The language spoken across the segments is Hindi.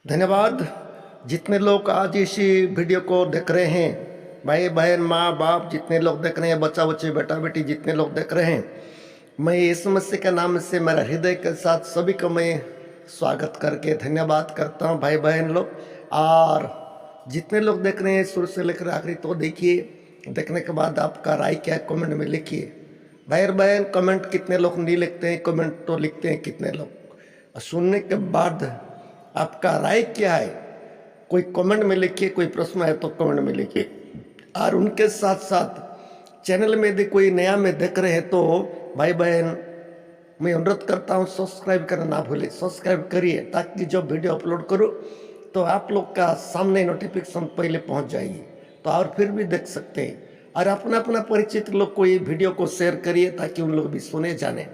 धन्यवाद। जितने लोग आज इसी वीडियो को देख रहे हैं, भाई बहन माँ बाप जितने लोग देख रहे हैं, बच्चा बच्चे बेटा बेटी जितने लोग देख रहे हैं, मैं यीशु मसीह के नाम से मेरा हृदय के साथ सभी को मैं स्वागत करके धन्यवाद करता हूँ भाई बहन लोग। और जितने लोग देख रहे हैं शुरू से लेकर आखिरी तो देखिए, देखने के बाद आपका राय क्या है कमेंट में लिखिए। भाई और बहन कमेंट कितने लोग नहीं लिखते हैं, कमेंट तो लिखते हैं कितने लोग। सुनने के बाद आपका राय क्या है कोई कमेंट में लिखिए, कोई प्रश्न है तो कमेंट में लिखिए। और उनके साथ साथ चैनल में यदि कोई नया में देख रहे हैं तो भाई बहन मैं अनुरोध करता हूँ सब्सक्राइब करना ना भूलें, सब्सक्राइब करिए ताकि जब वीडियो अपलोड करूँ तो आप लोग का सामने नोटिफिकेशन पहले पहुँच जाएगी, तो और फिर भी देख सकते हैं। और अपना अपना परिचित लोग को ये वीडियो को शेयर करिए ताकि उन लोग भी सुने जाने,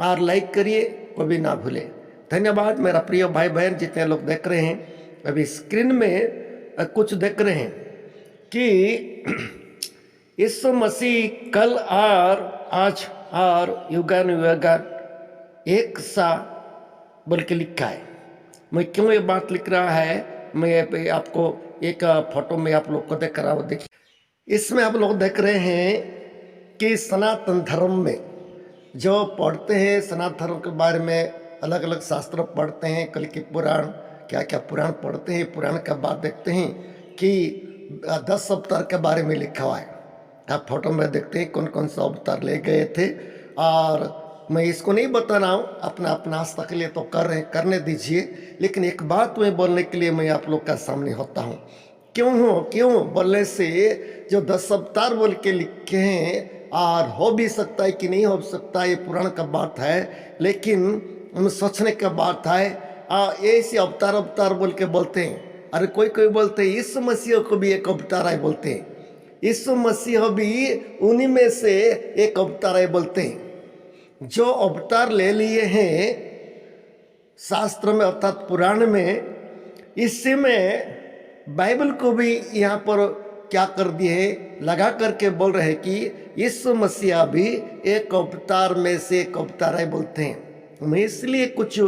और लाइक करिए कभी ना भूलें। धन्यवाद मेरा प्रिय भाई बहन जितने लोग देख रहे हैं। अभी स्क्रीन में कुछ देख रहे हैं कि यीशु मसीह कल और आज और युगान युगान एक सा बोल के लिखा है। मैं क्यों ये बात लिख रहा है, मैं आपको एक फोटो में आप लोग को देख रहा हूँ। देखिए इसमें आप लोग देख रहे हैं कि सनातन धर्म में जो पढ़ते हैं, सनातन धर्म के बारे में अलग अलग शास्त्र पढ़ते हैं, कल की पुराण क्या क्या पुराण पढ़ते हैं, पुराण का बात देखते हैं कि 10 अवतार के बारे में लिखा हुआ है। आप फोटो में देखते हैं कौन कौन सा अवतार ले गए थे। और मैं इसको नहीं बता रहा हूँ, अपना अपना आस्था के लिए तो कर रहे हैं, करने दीजिए। लेकिन एक बात मैं बोलने के लिए मैं आप लोग का सामने होता हूँ। क्यों बोलने से जो 10 अवतार बोल के लिखे हैं, और हो भी सकता है कि नहीं हो सकता, ये पुराण का बात है, लेकिन उन सोचने का बात है। ऐसे अवतार अवतार बोल के बोलते हैं। अरे कोई कोई बोलते हैं यीशु मसीह को भी एक अवतार है बोलते हैं, यीशु मसीह भी उन्हीं में से एक अवतार है बोलते हैं। जो अवतार ले लिए हैं शास्त्र में अर्थात पुराण में, इसी में बाइबल को भी यहाँ पर क्या कर दिए, लगा करके बोल रहे हैं कि यीशु मसीह भी एक अवतार में से एक अवतार है बोलते हैं। मैं इसलिए कुछ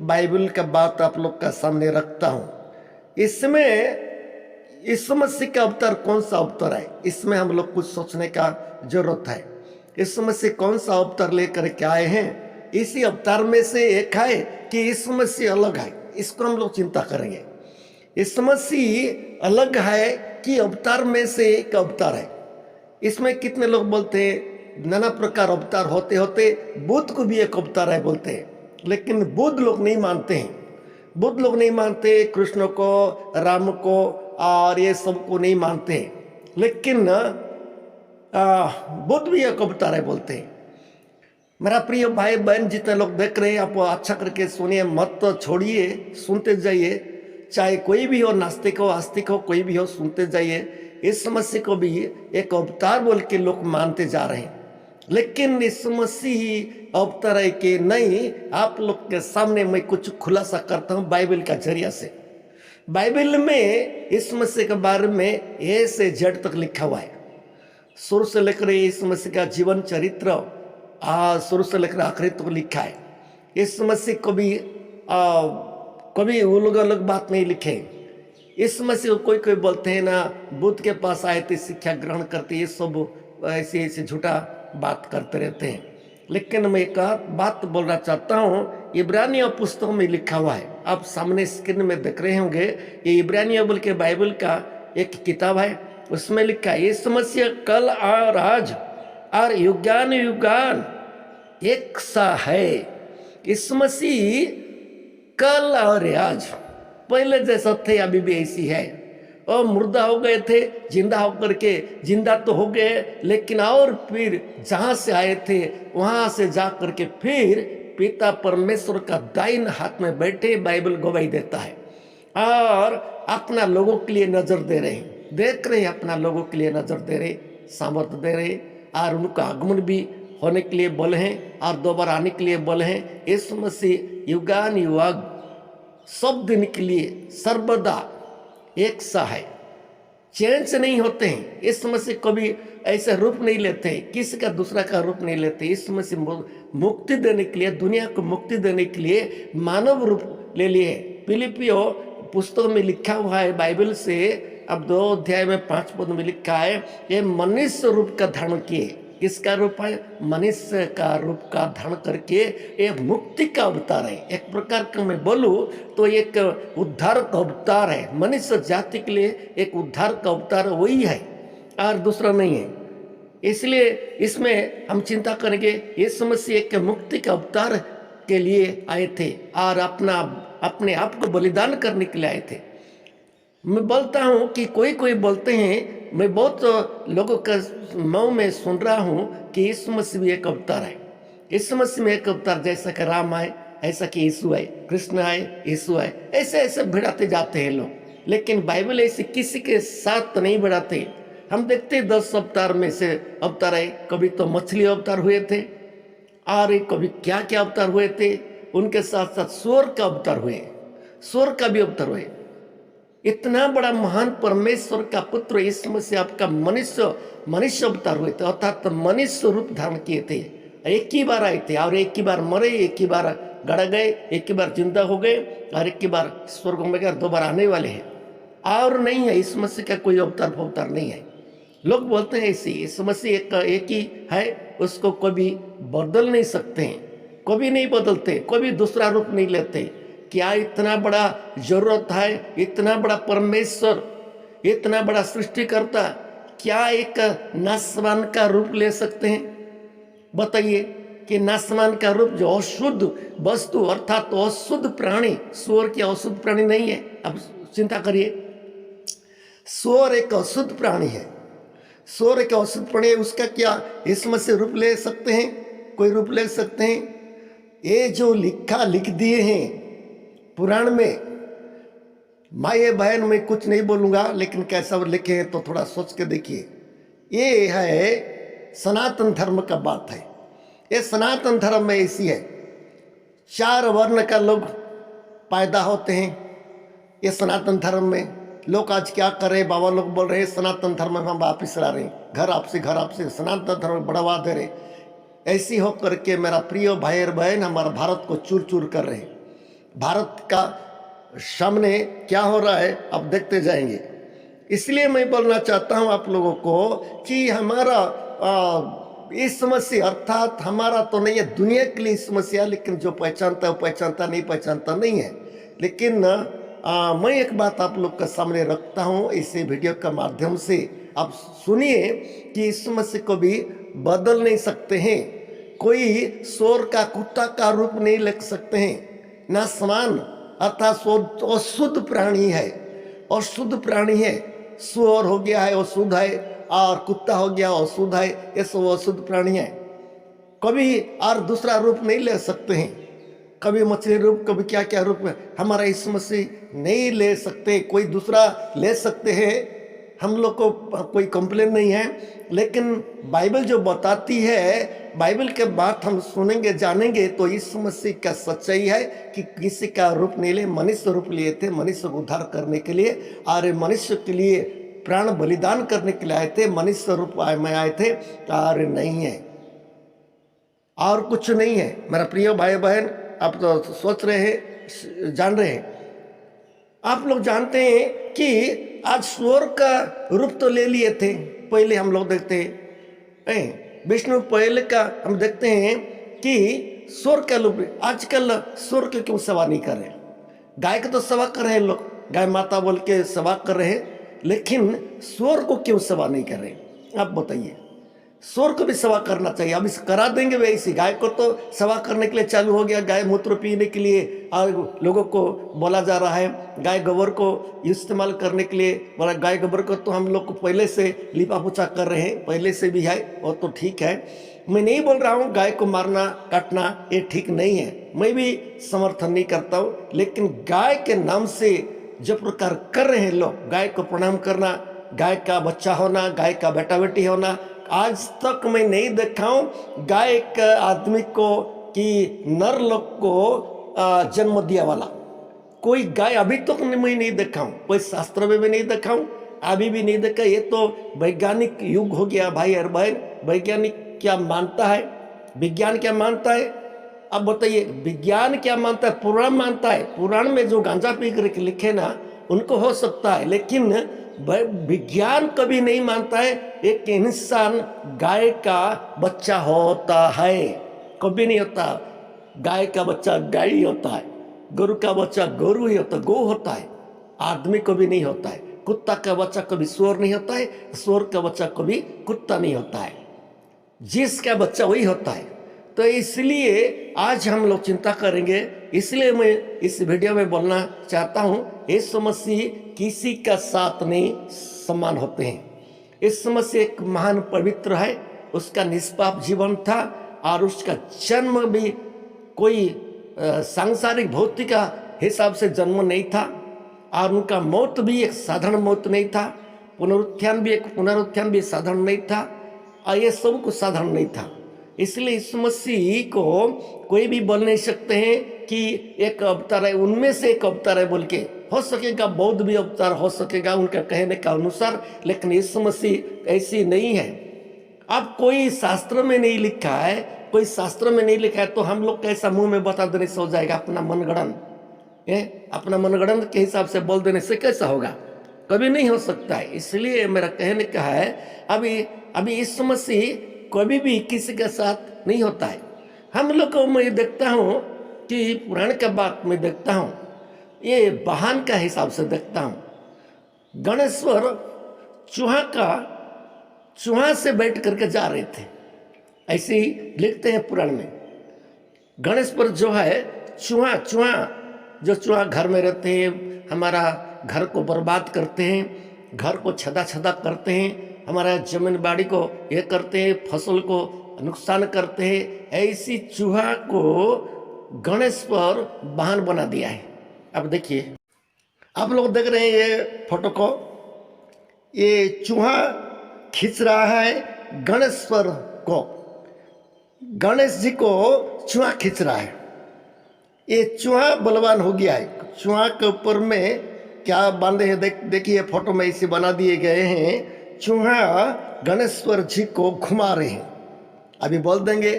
बाइबल का बात आप लोग का सामने रखता हूँ। इसमें यीशु मसीह का अवतार कौन सा अवतार है, इसमें हम लोग कुछ सोचने का जरूरत है। यीशु मसीह कौन सा अवतार लेकर के आए हैं, इसी अवतार में से एक है कि यीशु मसीह अलग है, इसको हम लोग चिंता करेंगे। यीशु मसीह अलग है कि अवतार में से एक अवतार है। इसमें कितने लोग बोलते हैं नाना प्रकार अवतार होते होते बुद्ध को भी एक अवतार है बोलते हैं, लेकिन बुद्ध लोग नहीं मानते हैं। बुद्ध लोग नहीं मानते कृष्ण को, राम को और ये सब को नहीं मानते हैं, लेकिन बुद्ध भी एक अवतार है बोलते हैं। मेरा प्रिय भाई बहन जितने लोग देख रहे हैं, आप अच्छा करके सुनिए, मत छोड़िए, सुनते जाइए। चाहे कोई भी हो, नास्तिक हो आस्तिक हो, कोई भी हो, सुनते जाइए। इस समस्या को भी एक अवतार बोल के लोग मानते जा रहे हैं, लेकिन इस मसीह अवतार है कि नहीं, आप लोग के सामने मैं कुछ खुलासा करता हूँ बाइबल का जरिया से। बाइबल में इस मसीह के बारे में ए से जेड तक लिखा हुआ है। शुरू से लेकर इस मसीह का जीवन चरित्र शुरू से लेकर आखिरी तक लिखा है। इस मसीह को भी कभी अलग अलग बात नहीं लिखे। इस मसीह को कोई कोई बोलते हैं ना बुद्ध के पास आए थे, शिक्षा ग्रहण करते, ये सब ऐसे ऐसे झूठा बात करते रहते हैं। लेकिन मैं एक बात बोलना चाहता हूँ, इब्रानियों पुस्तक में लिखा हुआ है, आप सामने स्क्रीन में देख रहे होंगे। ये इब्रानियों बोल के बाइबल का एक किताब है, उसमें लिखा है यीशु मसीह कल और आज और युगान युगान एक सा है। यीशु मसीह कल और आज पहले जैसा थे अभी भी ऐसी है। और मुर्दा हो गए थे, जिंदा होकर के जिंदा तो हो गए, लेकिन और फिर जहाँ से आए थे वहाँ से जा करके फिर पिता परमेश्वर का दाहिने हाथ में बैठे, बाइबल गवाही देता है। और अपना लोगों के लिए नजर दे रहे हैं, देख रहे हैं, अपना लोगों के लिए नजर दे रहे, सामर्थ्य दे रहे, और उनका आगमन भी होने के लिए बोले हैं और दोबारा आने के लिए बोले हैं। यीशु मसीह युगान युग सब दिन के लिए सर्वदा एक सा है, चैन से नहीं होते हैं। इस मसीह कभी ऐसे रूप नहीं लेते, किसी का दूसरा का रूप नहीं लेते। इस मसीह मुक्ति देने के लिए, दुनिया को मुक्ति देने के लिए मानव रूप ले लिए। फिलिपियो पुस्तक में लिखा हुआ है बाइबल से, अब 2 अध्याय में 5 पद में लिखा है, ये मनुष्य रूप का धारण किए। किसका रूप है? मनुष्य का रूप का धारण करके ये मुक्ति का अवतार है। एक प्रकार का मैं बोलूँ तो एक उद्धार का अवतार है। मनुष्य जाति के लिए एक उद्धार का अवतार वही है और दूसरा नहीं है। इसलिए इसमें हम चिंता करेंगे, यीशु मसीह एक मुक्ति का अवतार के लिए आए थे और अपने आप को बलिदान करने के लिए आए थे। मैं बोलता हूँ कि कोई बोलते हैं, मैं बहुत लोगों का मुंह में सुन रहा हूँ कि यीशु मसीह भी एक अवतार है। यीशु मसीह में एक अवतार, जैसा कि राम आए, ऐसा कि यीशु आए, कृष्ण आए, यीशु आए, ऐसे ऐसे भिड़ाते जाते हैं लोग। लेकिन बाइबल ऐसे किसी के साथ तो नहीं भिड़ाते। हम देखते 10 अवतार में से अवतार है, कभी तो मछली अवतार हुए थे और कभी क्या क्या अवतार हुए थे। उनके साथ साथ सूअर का अवतार हुए, सूअर का भी अवतार हुए। इतना बड़ा महान परमेश्वर का पुत्र यीशु मसीह आपका मनुष्य अवतार हुए थे, अर्थात मनुष्य रूप धारण किए थे। एक ही बार आए थे और एक ही बार मरे, एक ही बार गड़ गए, एक ही बार जिंदा हो गए और एक ही बार स्वर्ग में गए, 2 बार आने वाले हैं। और नहीं है, यीशु मसीह का कोई अवतार नहीं है। लोग बोलते हैं ऐसे, यीशु मसीह एक ही है, उसको कभी बदल नहीं सकते हैं, कभी नहीं बदलते, कभी दूसरा रूप नहीं लेते। क्या इतना बड़ा जरूरत है? इतना बड़ा परमेश्वर, इतना बड़ा सृष्टिकर्ता क्या एक नासवान का रूप ले सकते हैं? बताइए कि नासवान का रूप, जो अशुद्ध वस्तु अर्थात तो अशुद्ध प्राणी, सूअर की अशुद्ध प्राणी नहीं है। अब चिंता करिए, सूअर एक अशुद्ध प्राणी है, सूअर एक अशुद्ध प्राणी है, उसका क्या यीशु मसीह रूप ले सकते हैं? कोई रूप ले सकते हैं? ये जो लिख दिए हैं पुराण में, माए बहन में कुछ नहीं बोलूँगा, लेकिन कैसा लिखे हैं तो थोड़ा सोच के देखिए। ये है सनातन धर्म का बात है। ये सनातन धर्म में ऐसी है, 4 वर्ण का लोग पैदा होते हैं। ये सनातन धर्म में लोग आज क्या कर रहे हैं? बाबा लोग बोल रहे हैं सनातन धर्म में हम वापिस ला रहे हैं, घर आपसे सनातन धर्म में बढ़ावा दे रहे। ऐसी हो करके मेरा प्रिय भाई और बहन हमारा भारत को चूर चूर कर रहे हैं। भारत का सामने क्या हो रहा है आप देखते जाएंगे। इसलिए मैं बोलना चाहता हूं आप लोगों को कि हमारा इस समस्या, अर्थात हमारा तो नहीं है, दुनिया के लिए समस्या, लेकिन जो पहचानता है वो पहचानता नहीं है। लेकिन मैं एक बात आप लोग के सामने रखता हूं इस वीडियो के माध्यम से। आप सुनिए कि इस समस्या को भी बदल नहीं सकते हैं, कोई सूअर का कुत्ता का रूप नहीं ले सकते हैं। ना समान अर्थात अशुद्ध प्राणी है, अशुद्ध प्राणी है। सूअर हो गया है अशुद्ध है, और कुत्ता हो गया अशुद्ध है, ये सब अशुद्ध प्राणी है। कभी और दूसरा रूप नहीं ले सकते हैं, कभी मछली रूप, कभी क्या क्या रूप में। हमारा यीशु मसीह नहीं ले सकते, कोई दूसरा ले सकते हैं। हम लोग को कोई कंप्लेन नहीं है, लेकिन बाइबल जो बताती है, बाइबल के बात हम सुनेंगे जानेंगे तो यीशु मसीह का सच्चाई है कि किसी का रूप नहीं ले, मनुष्य रूप लिए थे, मनुष्य को उद्धार करने के लिए, और मनुष्य के लिए प्राण बलिदान करने के लिए आए थे। मनुष्य रूप में आए थे, और नहीं है और कुछ नहीं है। मेरा प्रिय भाई बहन, आप तो सोच रहे हैं, जान रहे हैं, आप लोग जानते हैं कि आज सूअर का रूप तो ले लिए थे। पहले हम लोग देखते हैं विष्णु, पहले का हम देखते हैं कि सूअर का रूप। आजकल सूअर के क्यों सेवा नहीं कर रहे? गाय का तो सेवा कर रहे हैं लोग, गाय माता बोल के सेवा कर रहे हैं, लेकिन सूअर को क्यों सेवा नहीं कर रहे? आप बताइए। सूअर को भी सेवा करना चाहिए। अब इस करा देंगे वैसी, गाय को तो सेवा करने के लिए चालू हो गया, गाय मूत्र पीने के लिए, और लोगों को बोला जा रहा है गाय गोबर को इस्तेमाल करने के लिए बोला। गाय गोबर को तो हम लोग को पहले से लिपा पोछा कर रहे हैं, पहले से भी है, और तो ठीक है। मैं नहीं बोल रहा हूँ गाय को मारना काटना ये ठीक नहीं है, मैं भी समर्थन नहीं करता हूँ, लेकिन गाय के नाम से जो प्रकार कर रहे हैं लोग, गाय को प्रणाम करना, गाय का बच्चा होना, गाय का बेटा बेटी होना, आज तक मैं नहीं देखा हूँ गाय एक आदमी को कि नर लोग को जन्म दिया वाला कोई गाय अभी तक मैं नहीं देखा हूँ, कोई शास्त्र में भी नहीं देखा हूँ, अभी भी नहीं देखा। ये तो वैज्ञानिक युग हो गया भाई और बहन। वैज्ञानिक क्या मानता है, विज्ञान क्या मानता है? अब बताइए, विज्ञान क्या मानता है? पुराण मानता है। पुराण में जो गांजा पी कर लिखे ना, उनको हो सकता है, लेकिन विज्ञान कभी नहीं मानता है एक इंसान गाय का बच्चा होता है। कभी नहीं होता। गाय का बच्चा गाय ही होता है, गोरु का बच्चा गोरु ही होता, गौ होता है। आदमी कभी नहीं होता है। कुत्ता का बच्चा कभी सुअर नहीं होता है, सुअर का बच्चा कभी कुत्ता नहीं होता है। जिसका बच्चा वही होता है। तो इसलिए आज हम लोग चिंता करेंगे। इसलिए मैं इस वीडियो में बोलना चाहता हूँ, यीशु मसीह किसी का साथ नहीं समान होते हैं। यीशु मसीह एक महान पवित्र है, उसका निष्पाप जीवन था और उसका जन्म भी कोई सांसारिक भौतिक हिसाब से जन्म नहीं था, और उनका मौत भी एक साधारण मौत नहीं था, पुनरुत्थान भी साधारण नहीं था, और ये सब कुछ साधारण नहीं था। इसलिए इस मसीह को कोई भी बोल नहीं सकते हैं कि एक अवतार है, उनमें से एक अवतार है बोल के। हो सकेगा बौद्ध भी अवतार हो सकेगा उनका कहने का अनुसार, लेकिन इस मसीह ऐसी नहीं है। अब कोई शास्त्र में नहीं लिखा है, कोई शास्त्र में नहीं लिखा है तो हम लोग कैसा मुंह में बता देने से हो जाएगा? अपना मनगढ़ंत अपना मनगढ़ंत के हिसाब से बोल देने से कैसा होगा? कभी नहीं हो सकता है। इसलिए मेरा कहने का है, अभी इस मसीह कभी भी किसी के साथ नहीं होता है। हम लोग को मैं देखता हूँ कि पुराण का बात मैं देखता हूँ, ये वाहन का हिसाब से देखता हूँ। गणेश्वर चूहा से बैठ करके जा रहे थे, ऐसे ही लिखते हैं पुराण में। गणेश्वर जो है चूहा घर में रहते हैं, हमारा घर को बर्बाद करते हैं, घर को छदा करते हैं, हमारा जमीन बाड़ी को ये करते हैं, फसल को नुकसान करते हैं। ऐसी चूहा को गणेश्वर वाहन बना दिया है। अब देखिए, आप लोग देख रहे हैं ये फोटो को, ये चूहा खींच रहा है गणेश्वर को, गणेश जी को चूहा खींच रहा है। ये चूहा बलवान हो गया है। चूहा के ऊपर में क्या बांधे हैं देखिए, फोटो में इसे बना दिए गए हैं। चूहा गणेश्वर जी को घुमा रहे हैं। अभी बोल देंगे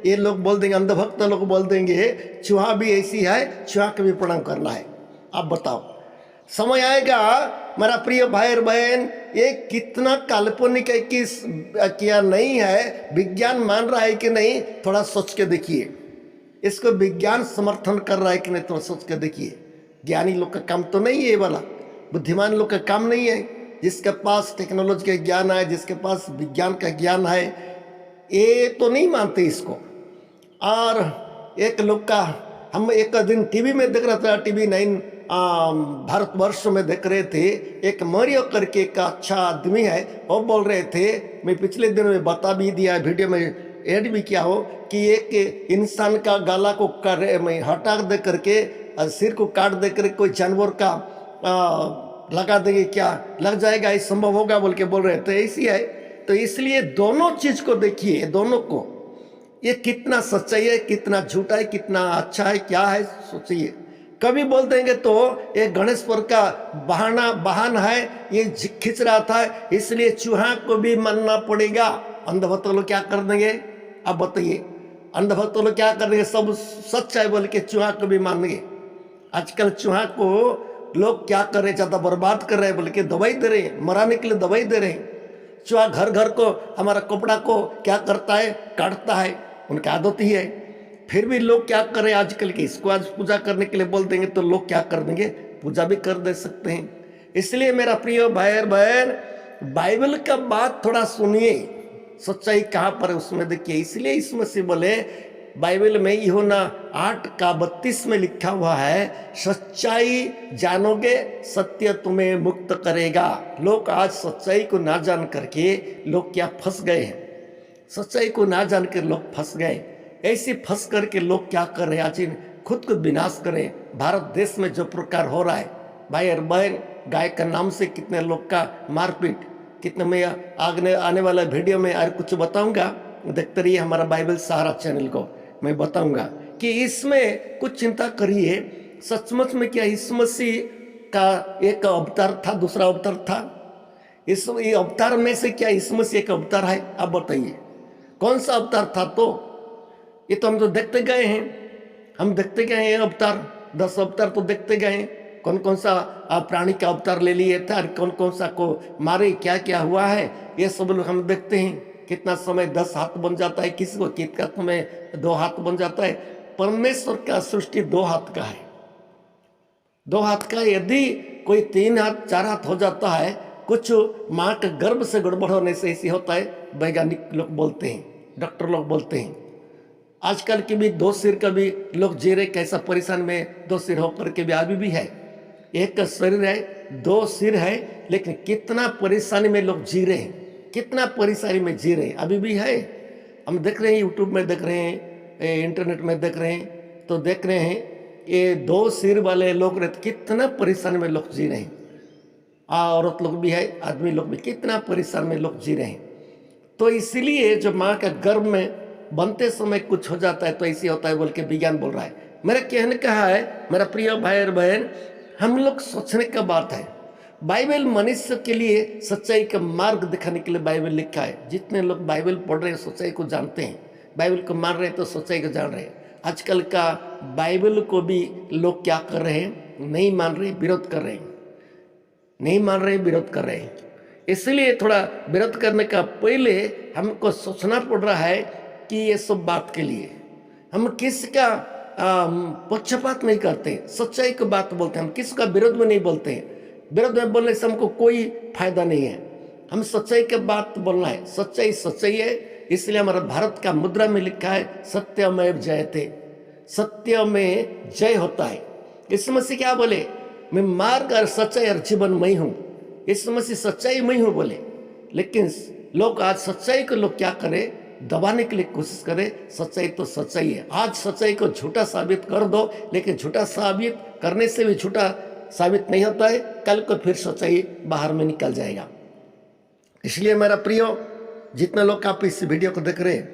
ये लोग, बोल देंगे अंधभक्त लोग बोल देंगे चूहा भी ऐसी है, चूहा को भी प्रणाम करना है। आप बताओ, समय आएगा मेरा प्रिय भाई और बहन, ये कितना काल्पनिक है कि क्या नहीं है, विज्ञान मान रहा है कि नहीं, थोड़ा सोच के देखिए। इसको विज्ञान समर्थन कर रहा है कि नहीं, थोड़ा सोच के देखिए। ज्ञानी लोग का काम तो नहीं है ये वाला, बुद्धिमान लोग का काम नहीं है। जिसके पास टेक्नोलॉजी का ज्ञान है, जिसके पास विज्ञान का ज्ञान है, ये तो नहीं मानते इसको। और एक लोग का, हम एक दिन टीवी में देख रहा था, TV9 भारतवर्ष में देख रहे थे, एक मरियो करके एक अच्छा आदमी है, वो बोल रहे थे, मैं पिछले दिन में बता भी दिया, वीडियो में ऐड भी किया हो, कि एक इंसान का गला को हटा दे करके, सिर को काट दे करके कोई जानवर का लगा देंगे, क्या लग जाएगा, ये संभव होगा बोल के बोल रहे थे। ऐसी है। तो इसलिए दोनों चीज को देखिए, दोनों को, ये कितना सच्चाई है, कितना झूठा है, कितना अच्छा है, क्या है, सोचिए। कभी बोल देंगे तो ये गणेश्वर का वाहन है, ये खींच रहा था, इसलिए चूहा को भी मानना पड़ेगा। अंधभक्त लोग क्या कर देंगे? अब बताइए, अंधभक्त लोग क्या कर देंगे? सब सच है बोल के चूहा को भी मान देंगे। आजकल चूहा को लोग क्या कर रहे, ज्यादा बर्बाद कर रहे हैं बोल के दवाई दे रहे हैं, मराने के लिए दवाई दे रहे हैं। चूहा घर को, हमारा कपड़ा को क्या करता है? काटता है, उनकी आदत ही है। फिर भी लोग क्या कर रहे हैं आजकल के, इसको आज पूजा करने के लिए बोल देंगे तो लोग क्या कर देंगे? पूजा भी कर दे सकते हैं। इसलिए मेरा प्रिय भाई और बहन, बाइबल का बात थोड़ा सुनिए, सच्चाई कहाँ पर है उसमें देखिए। इसलिए इस मसीह बोले, बाइबल में यूहन्ना 8:32 में लिखा हुआ है, सच्चाई जानोगे, सत्य तुम्हें मुक्त करेगा। लोग आज सच्चाई को ना जान करके लोग क्या फंस गए हैं, सच्चाई को ना जान कर लोग फंस गए। ऐसे फंस करके लोग क्या कर रहे हैं, आज खुद को विनाश करें। भारत देश में जो प्रकार हो रहा है भाई और बहन, गाय का नाम से कितने लोग का मारपीट, कितने, मैं आने वाला वीडियो में और कुछ बताऊंगा, देखते रहिए हमारा बाइबल सहारा चैनल को, मैं बताऊंगा कि इसमें कुछ चिंता करिए। सचमुच में क्या इस मसीह का एक अवतार था, दूसरा अवतार था? इस अवतार में से क्या इस मसीह एक अवतार है? आप बताइए कौन सा अवतार था? तो ये तो हम तो देखते गए हैं, हम देखते गए हैं अवतार, 10 अवतार तो देखते गए हैं। कौन कौन सा प्राणी का अवतार ले लिए था, कौन कौन सा को मारे, क्या क्या हुआ है, ये सब लोग हम देखते हैं। कितना समय 10 हाथ बन जाता है किसी को, कितना समय 2 हाथ बन जाता है। परमेश्वर का सृष्टि 2 हाथ का है, 2 हाथ का। यदि कोई 3 हाथ 4 हाथ हो जाता है, कुछ माँ के गर्भ से गड़बड़ होने से ऐसी होता है, वैज्ञानिक लोग बोलते हैं, डॉक्टर लोग बोलते हैं। आजकल के भी 2 सिर का भी लोग जी रहे, कैसा परेशान में 2 सिर होकर के भी अभी भी है। एक शरीर है, 2 सिर है, लेकिन कितना परेशानी में लोग जी रहे हैं, कितना परेशानी में जी रहे हैं, अभी भी है। हम देख रहे हैं, यूट्यूब में देख रहे हैं, इंटरनेट में देख रहे हैं, तो देख रहे हैं ये 2 सिर वाले लोग रहते, कितना परेशानी में लोग जी रहे हैं। औरत लोग भी है, आदमी लोग भी, कितना परेशान में लोग जी रहे हैं। तो इसीलिए जब माँ का गर्भ में बनते समय कुछ हो जाता है तो ऐसे होता है बोल के विज्ञान बोल रहा है। मेरा कहने का है, मेरा प्रिय भाई और बहन, हम लोग सोचने का बात है। बाइबल मनुष्य के लिए सच्चाई का मार्ग दिखाने के लिए बाइबल लिखा है। जितने लोग बाइबल पढ़ रहे हैं सच्चाई को जानते हैं, बाइबल को मान रहे हैं तो सच्चाई को जान रहे हैं। आजकल का बाइबल को भी लोग क्या कर रहे हैं, नहीं मान रहे, विरोध कर रहे हैं, नहीं मान रहे, विरोध कर रहे हैं। इसलिए थोड़ा विरोध करने का पहले हमको सोचना पड़ रहा है कि ये सब बात के लिए हम किसका पक्षपात नहीं करते, सच्चाई की बात बोलते हैं। हम किसका विरोध में नहीं बोलते हैं, विरोध में बोलने से हमको कोई फायदा नहीं है। हम सच्चाई की बात बोलना है, सच्चाई सच्चाई है। इसलिए हमारा भारत का मुद्रा में लिखा है, सत्यमेव जयते, सत्य में जय होता है। यीशु मसीह क्या बोले, मैं मार्ग और सच्चाई और जीवन मैं हूँ। यीशु मसीह सच्चाई मैं हूँ बोले, लेकिन लोग आज सच्चाई को लोग क्या करे, दबाने के लिए कोशिश करे। सच्चाई तो सच्चाई है। आज सच्चाई को झूठा साबित कर दो, लेकिन झूठा साबित करने से भी झूठा साबित नहीं होता है, कल को फिर सच्चाई बाहर में निकल जाएगा। इसलिए मेरा प्रियो, जितने लोग आप इस वीडियो को देख रहे हैं,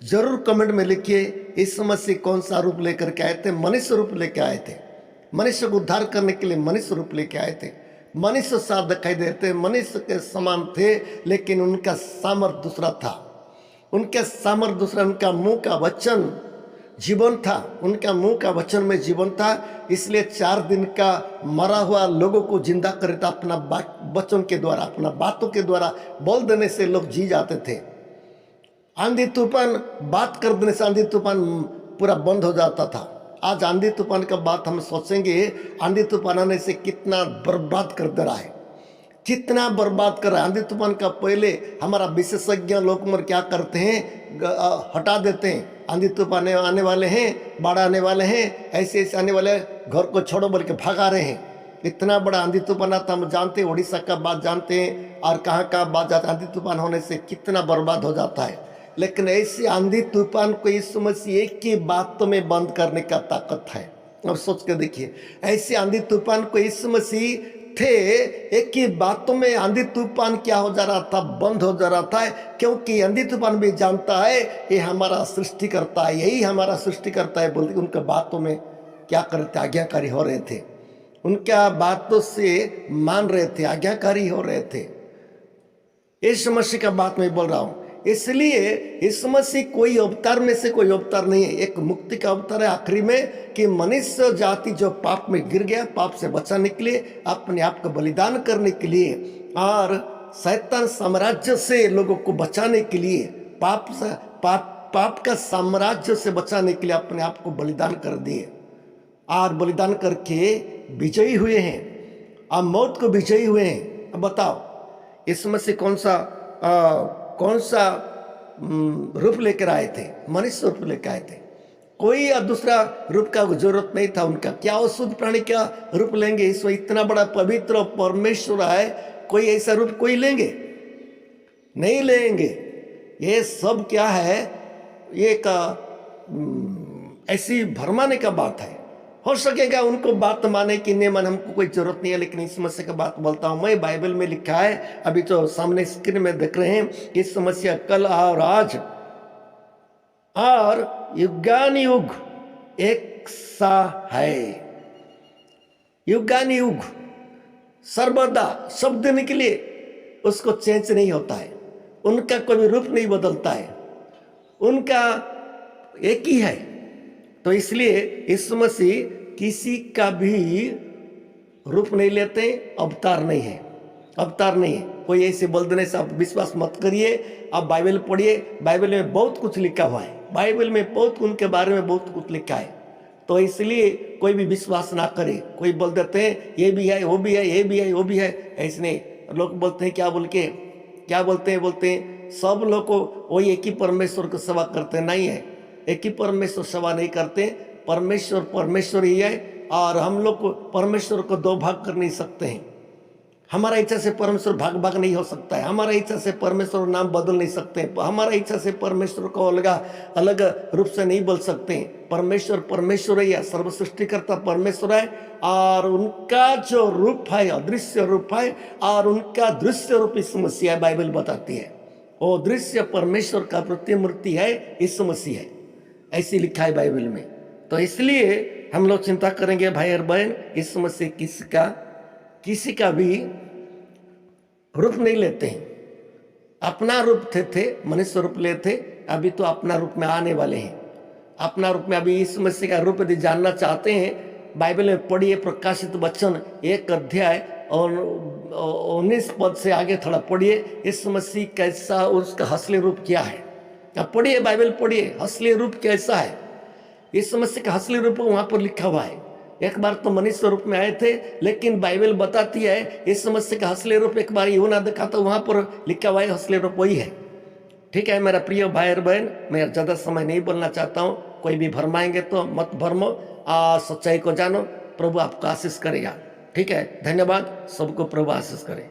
जरूर कमेंट में लिखिए यीशु मसीह कौन सा रूप लेकर के आए थे। मनुष्य रूप लेके आए थे, मनुष्य को उद्धार करने के लिए मनुष्य रूप लेके आए थे। मनुष्य सा दिखाई देते, मनुष्य के समान थे, लेकिन उनका सामर्थ्य दूसरा था, उनका सामर्थ्य दूसरा। उनका मुंह का वचन जीवन था, उनका मुंह का वचन में जीवन था। इसलिए 4 दिन का मरा हुआ लोगों को जिंदा करे था अपना वचन के द्वारा, अपना बातों के द्वारा बोल देने से लोग जी जाते थे। आंधी तूफान बात कर देने से आंधी तूफान पूरा बंद हो जाता था। आज आंधी तूफान का बात हम सोचेंगे, आंधी तूफान आने से कितना बर्बाद कर दे रहा है, कितना बर्बाद कर रहा है। आंधी तूफान का पहले हमारा विशेषज्ञ लोग क्या करते हैं, हटा देते हैं। आंधी तूफान आने वाले हैं, बाढ़ आने वाले हैं, ऐसे ऐसे आने वाले, घर को छोड़ो बोल के भगा रहे हैं। इतना बड़ा आंधी तूफान आता, हम जानते हैं, उड़ीसा का बात जानते हैं, और कहाँ कहाँ बात जाते। आंधी तूफान होने से कितना बर्बाद हो जाता है। लेकिन ऐसी आंधी तूफान को यीशु मसीह एक ही बात में बंद करने का ताकत है। अब सोच के देखिए, ऐसी आंधी तूफान को यीशु मसीह थे, एक ही बातों में आंधी तूफान क्या हो जा रहा था, बंद हो जा रहा था। क्योंकि आंधी तूफान भी जानता है ये हमारा सृष्टि करता है, यही हमारा सृष्टि करता है बोलते। उनके बातों में क्या करते, आज्ञाकारी हो रहे थे, उनका बातों से मान रहे थे, आज्ञाकारी हो रहे थे। यीशु मसीह का बात मैं बोल रहा हूँ। इसलिए यीशु मसीह कोई अवतार में से कोई अवतार नहीं है, एक मुक्ति का अवतार है आखिरी में, कि मनुष्य जाति जो पाप में गिर गया, पाप से बचाने के लिए, अपने आप को बलिदान करने के लिए, और शैतान साम्राज्य से लोगों को बचाने के लिए, पाप का साम्राज्य से बचाने के लिए अपने आप को बलिदान कर दिए, और बलिदान करके विजयी हुए हैं, और मौत को विजयी हुए हैं। अब बताओ यीशु मसीह कौन सा रूप लेकर आए थे, मनुष्य रूप लेकर आए थे। कोई दूसरा रूप का जरूरत नहीं था उनका। क्या वो शुद्ध प्राणी का रूप लेंगे? इसमें इतना बड़ा पवित्र परमेश्वर है, कोई ऐसा रूप कोई लेंगे? नहीं लेंगे। ये सब क्या है, ये ऐसी भरमाने का बात है। हो सकेगा उनको बात माने कि नहीं माने, हमको कोई जरूरत नहीं है। लेकिन इस समस्या का बात बोलता हूं मैं, बाइबल में लिखा है, अभी तो सामने स्क्रीन में देख रहे हैं, इस समस्या कल और आज और युगान युग एक सा है। युगान युग सर्वदा सब दिन के लिए उसको चेंज नहीं होता है, उनका कोई रूप नहीं बदलता है, उनका एक ही है। तो इसलिए यीशु मसीह किसी का भी रूप नहीं लेते, अवतार नहीं है, अवतार नहीं है। कोई ऐसे बोल देने से आप विश्वास मत करिए। आप बाइबल पढ़िए, बाइबल में बहुत कुछ लिखा हुआ है, बाइबल में बहुत उनके बारे में बहुत कुछ लिखा है। तो इसलिए कोई भी विश्वास ना करे। कोई बोल देते हैं ये भी है, वो भी है, ये भी है, वो भी है, ऐसे नहीं। लोग बोलते हैं क्या बोलते हैं सब लोग को वही एक ही परमेश्वर को सेवा करते नहीं है। एक ही परमेश्वर सेवा नहीं करते, परमेश्वर ही है। और हम लोग को परमेश्वर को दो भाग कर नहीं सकते हैं। हमारा इच्छा से परमेश्वर भाग नहीं हो सकता है। हमारा इच्छा से परमेश्वर नाम बदल नहीं सकते। हमारा इच्छा से परमेश्वर को अलग रूप से नहीं बोल सकते। परमेश्वर ही है, सर्व सृष्टिकर्ता परमेश्वर है। और उनका जो रूप है अदृश्य रूप है, और उनका दृश्य रूप यीशु मसीह है। बाइबल बताती है वो दृश्य परमेश्वर का प्रतिमूर्ति है, यीशु मसीह है, ऐसी लिखा है बाइबल में। तो इसलिए हम लोग चिंता करेंगे भाई और बहन, यीशु मसीह किसी का भी रूप नहीं लेते हैं। अपना रूप थे मनुष्य रूप लेते, अभी तो अपना रूप में आने वाले हैं। अपना रूप में अभी यीशु मसीह का रूप यदि जानना चाहते हैं, बाइबल में पढ़िए प्रकाशित वचन 1 अध्याय और 19 पद से आगे थोड़ा पढ़िए। यीशु मसीह कैसा, उसका असली रूप क्या है, अब पढ़िए, बाइबल पढ़िए, असली रूप कैसा है। यीशु मसीह का असली रूप वहाँ पर लिखा हुआ है। एक बार तो मनुष्य रूप में आए थे, लेकिन बाइबल बताती है यीशु मसीह का असली रूप एक बार यूहन्ना देखा तो वहाँ पर लिखा हुआ है असली रूप वही है। ठीक है मेरा प्रिय भाई और बहन, मैं ज़्यादा समय नहीं बोलना चाहता हूँ। कोई भी भरमाएंगे तो मत भरमो, सच्चाई को जानो। प्रभु आपको आशीष करेगा। ठीक है, धन्यवाद। सबको प्रभु आशीष करे।